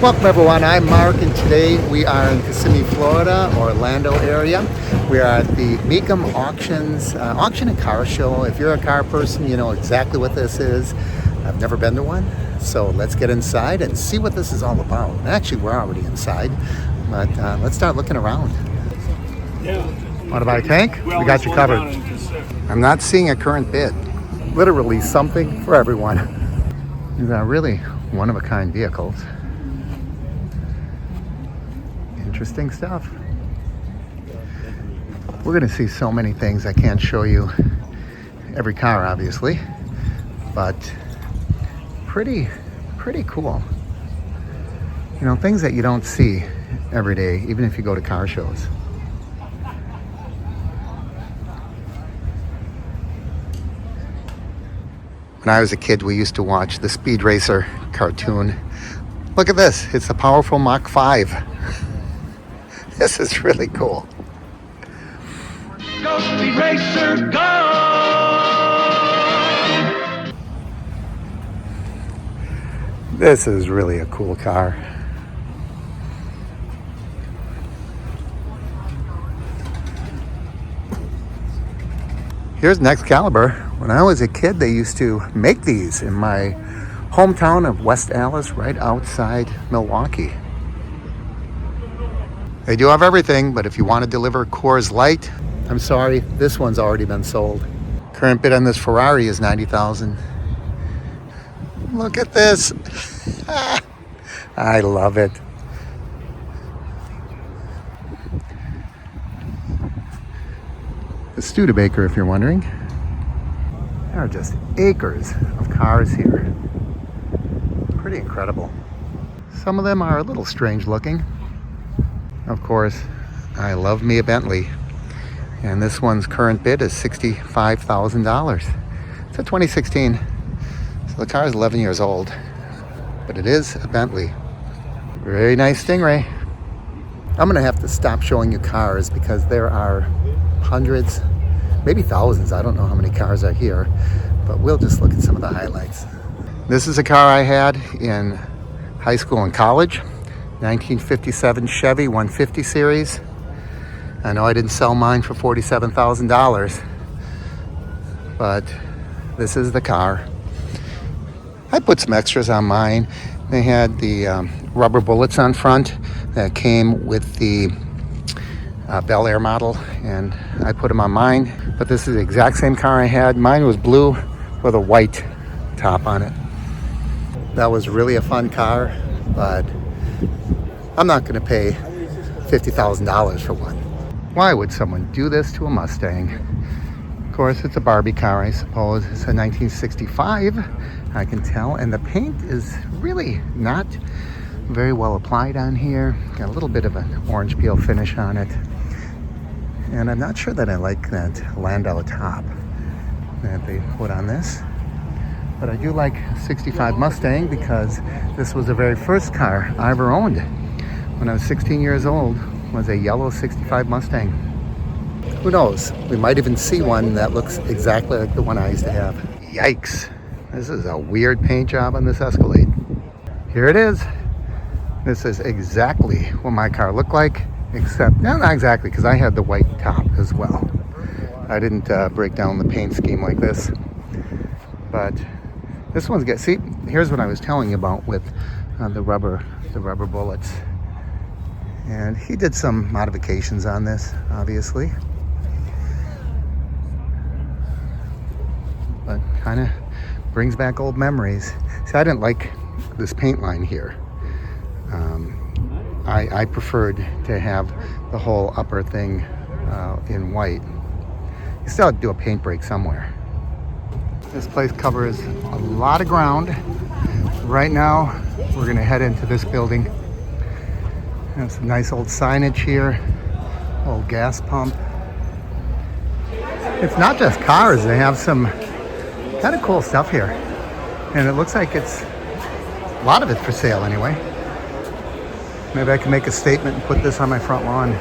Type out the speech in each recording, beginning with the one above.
Welcome everyone, I'm Mark and today we are in Kissimmee, Florida, Orlando area. We are at the Mecum Auctions, auction and car show. If you're a car person, you know exactly what this is. I've never been to one, so let's get inside and see what this is all about. Actually, we're already inside, but let's start looking around. Want to buy a tank? We got you covered. I'm not seeing a current bid. Literally something for everyone. These are really one-of-a-kind vehicles. Interesting stuff. We're going to see so many things. I can't show you every car, obviously, but pretty cool. You know, things that you don't see every day, even if you go to car shows. When I was a kid, we used to watch the Speed Racer cartoon. Look at this. It's the powerful Mach 5. This is really cool. Go Speed Racer, go! This is really a cool car. Here's Excalibur. When I was a kid, they used to make these in my hometown of West Allis, right outside Milwaukee. They do have everything, but if you want to deliver Coors Light, I'm sorry, this one's already been sold. Current bid on this Ferrari is $90,000. Look at this. I love it. The Studebaker, if you're wondering. There are just acres of cars here. Pretty incredible. Some of them are a little strange looking. Of course, I love me a Bentley. And this one's current bid is $65,000. It's a 2016. So the car is 11 years old. But it is a Bentley. Very nice Stingray. I'm going to have to stop showing you cars because there are hundreds, maybe thousands. I don't know how many cars are here. But we'll just look at some of the highlights. This is a car I had in high school and college. 1957 Chevy 150 series. I know I didn't sell mine for $47,000, but this is the car. I put some extras on mine. They had the rubber bullets on front that came with the Bel Air model, and I put them on mine. But this is the exact same car I had. Mine was blue with a white top on it. That was really a fun car, but I'm not going to pay $50,000 for one. Why would someone do this to a Mustang? Of course, it's a Barbie car, I suppose. It's a 1965, I can tell. And the paint is really not very well applied on here. Got a little bit of an orange peel finish on it. And I'm not sure that I like that Landau top that they put on this. But I do like 65 Mustang because this was the very first car I ever owned. When I was 16 years old, was a yellow 65 Mustang. Who knows? We might even see one that looks exactly like the one I used to have. Yikes. This is a weird paint job on this Escalade. Here it is. This is exactly what my car looked like, except, no, not exactly, because I had the white top as well. I didn't break down the paint scheme like this. But this one's got, see, here's what I was telling you about with the rubber bullets. And he did some modifications on this, obviously. But kind of brings back old memories. See, I didn't like this paint line here. I preferred to have the whole upper thing in white. You still have to do a paint break somewhere. This place covers a lot of ground. Right now, we're going to head into this building. There's some nice old signage here, old gas pump. It's not just cars, they have some kind of cool stuff here. And it looks like it's, a lot of it's for sale anyway. Maybe I can make a statement and put this on my front lawn.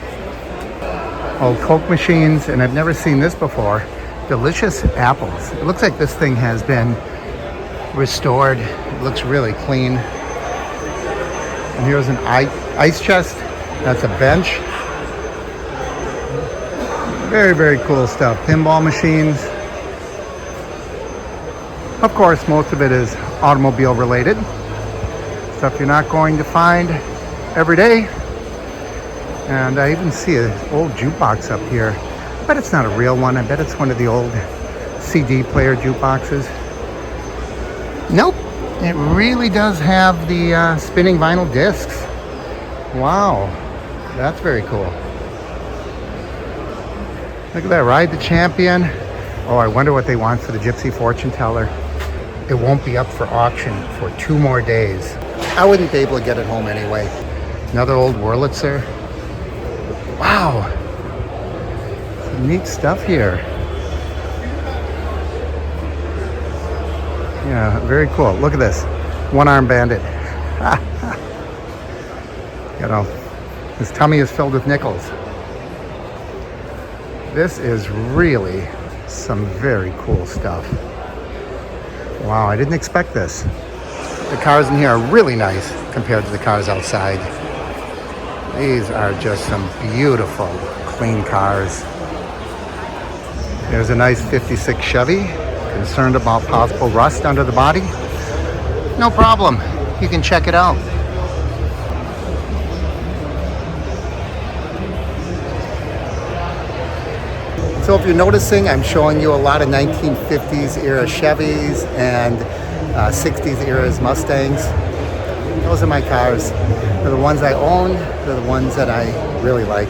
Old Coke machines, and I've never seen this before. Delicious apples. It looks like this thing has been restored. It looks really clean. And here's an ice chest. That's a bench. Very, very cool stuff. Pinball machines. Of course, most of it is automobile related. Stuff you're not going to find every day. And I even see an old jukebox up here. I bet it's not a real one. I bet it's one of the old CD player jukeboxes. Nope. It really does have the spinning vinyl discs. Wow. That's very cool. Look at that. Ride the Champion. Oh, I wonder what they want for the Gypsy Fortune Teller. It won't be up for auction for 2 more days. I wouldn't be able to get it home anyway. Another old Wurlitzer. Wow. Some neat stuff here. Yeah, very cool. Look at this. One-armed bandit. You know, his tummy is filled with nickels. This is really some very cool stuff. Wow, I didn't expect this. The cars in here are really nice compared to the cars outside. These are just some beautiful, clean cars. There's a nice 56 Chevy. Concerned about possible rust under the body? No problem. You can check it out. So if you're noticing, I'm showing you a lot of 1950s era Chevys and 60s era Mustangs. Those are my cars. They're the ones I own. They're the ones that I really like.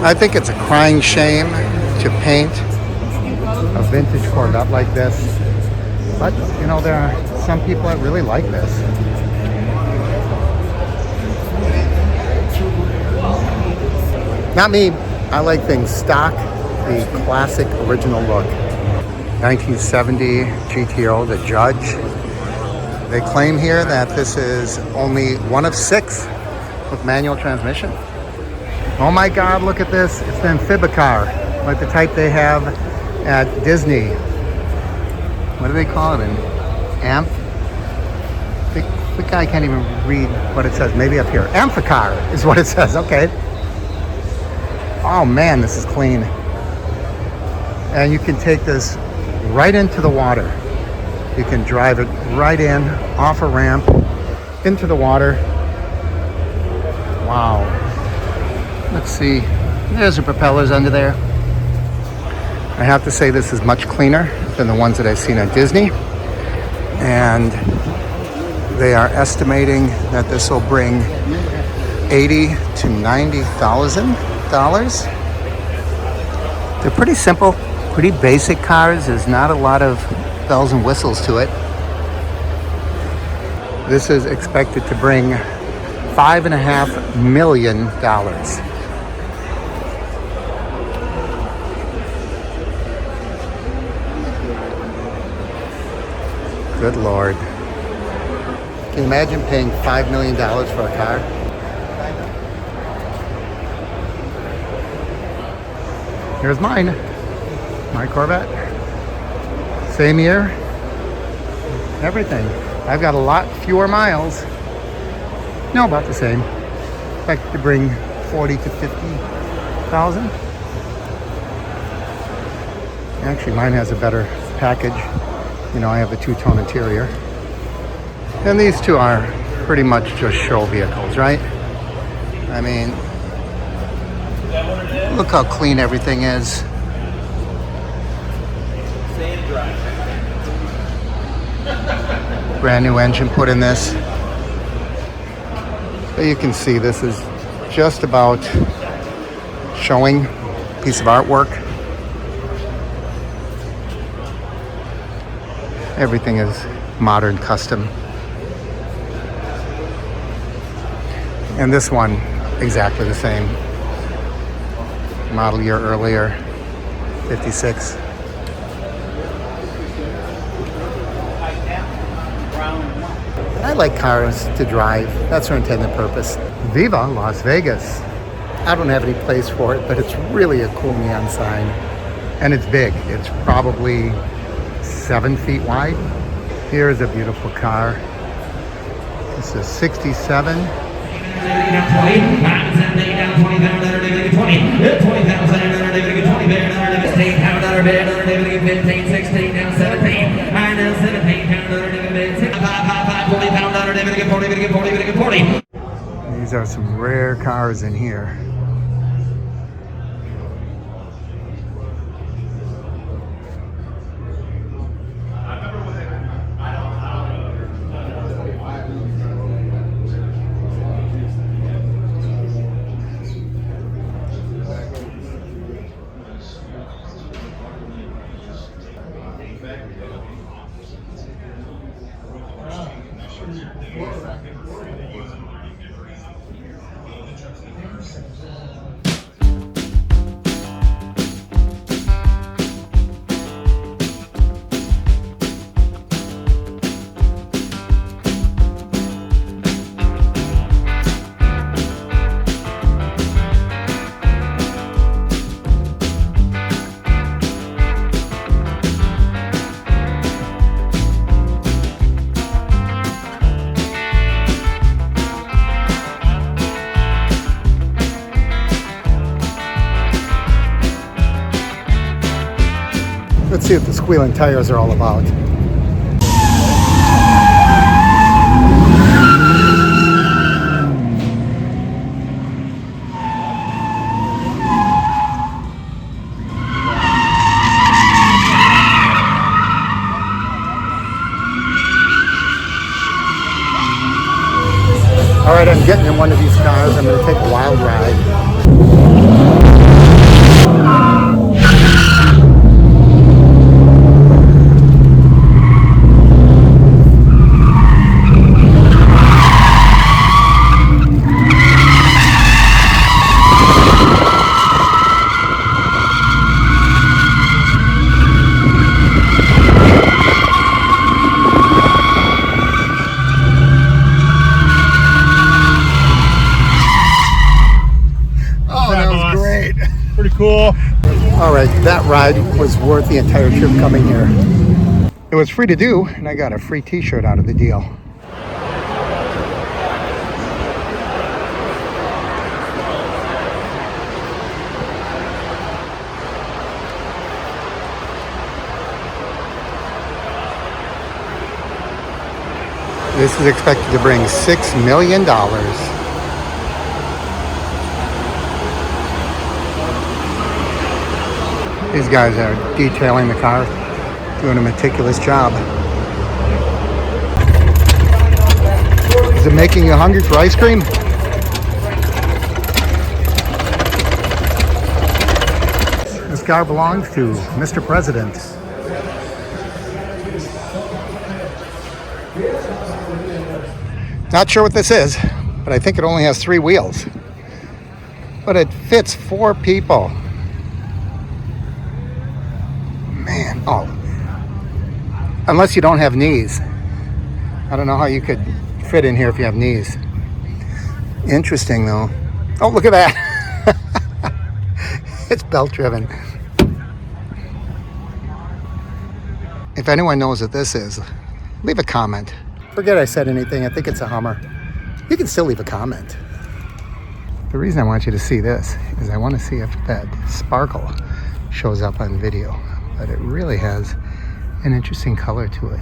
I think it's a crying shame to paint a vintage Corvette like this. But, you know, there are some people that really like this. Not me. I like things stock, the classic original look. 1970 GTO, the Judge. They claim here that this is only one of 6 with manual transmission. Oh my God, look at this. It's an amphibicar, like the type they have at Disney. What do they call it? An amp? The guy can't even read what it says. Maybe up here. Amphicar is what it says. Okay. Oh man, this is clean. And you can take this right into the water. You can drive it right in, off a ramp, into the water. Wow. Let's see. There's the propellers under there. I have to say this is much cleaner than the ones that I've seen at Disney. And they are estimating that this will bring $80,000 to $90,000. They're pretty simple, pretty basic cars. There's not a lot of bells and whistles to it. This is expected to bring $5.5 million. Good Lord. Can you imagine paying $5 million for a car? Here's mine. My Corvette. Same year. Everything. I've got a lot fewer miles. No, about the same. Expected to bring 40 to 50,000. Actually, mine has a better package. You know, I have the 2-tone interior. And these two are pretty much just show vehicles, right? I mean, look how clean everything is. Brand new engine put in this. So you can see this is just about showing a piece of artwork. Everything is modern, custom. And this one, exactly the same. Model year earlier, 56. I like cars to drive. That's their intended purpose. Viva Las Vegas. I don't have any place for it, but it's really a cool neon sign. And it's big. It's probably 7 feet wide. Here's a beautiful car. This is 67 These are some rare cars in here. Let's see what the squealing tires are all about. All right, I'm getting in one of these cars. I'm going to take a wild ride. Pretty cool. All right, that ride was worth the entire trip coming here. It was free to do, and I got a free t-shirt out of the deal. This is expected to bring $6 million. These guys are detailing the car, doing a meticulous job. Is it making you hungry for ice cream? This car belongs to Mr. President. Not sure what this is, but I think it only has 3 wheels. But it fits 4 people. Man, oh. Unless you don't have knees. I don't know how you could fit in here if you have knees. Interesting though. Oh, look at that. It's belt driven. If anyone knows what this is, leave a comment. Forget I said anything. I think it's a Hummer. You can still leave a comment. The reason I want you to see this is I want to see if that sparkle shows up on video. But it really has an interesting color to it.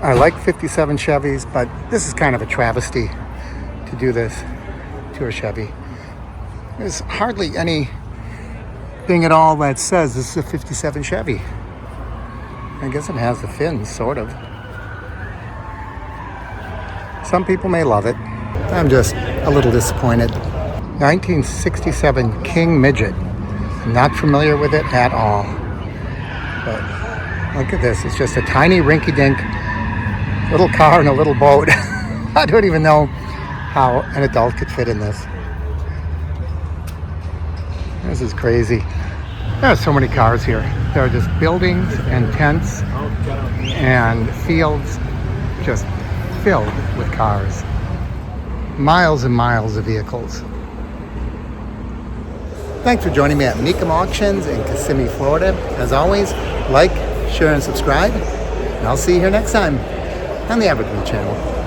I like 57 Chevys, but this is kind of a travesty to do this to a Chevy. There's hardly anything at all that says this is a 57 Chevy. I guess it has the fins, sort of. Some people may love it. I'm just a little disappointed. 1967 King Midget. Not familiar with it at all. But look at this. It's just a tiny rinky-dink little car and a little boat. I don't even know how an adult could fit in this. This is crazy. There are so many cars here. There are just buildings and tents and fields just filled with cars. Miles and miles of vehicles. Thanks for joining me at Mecum Auctions in Kissimmee, Florida. As always, like, share, and subscribe. And I'll see you here next time. and the Evergreen channel.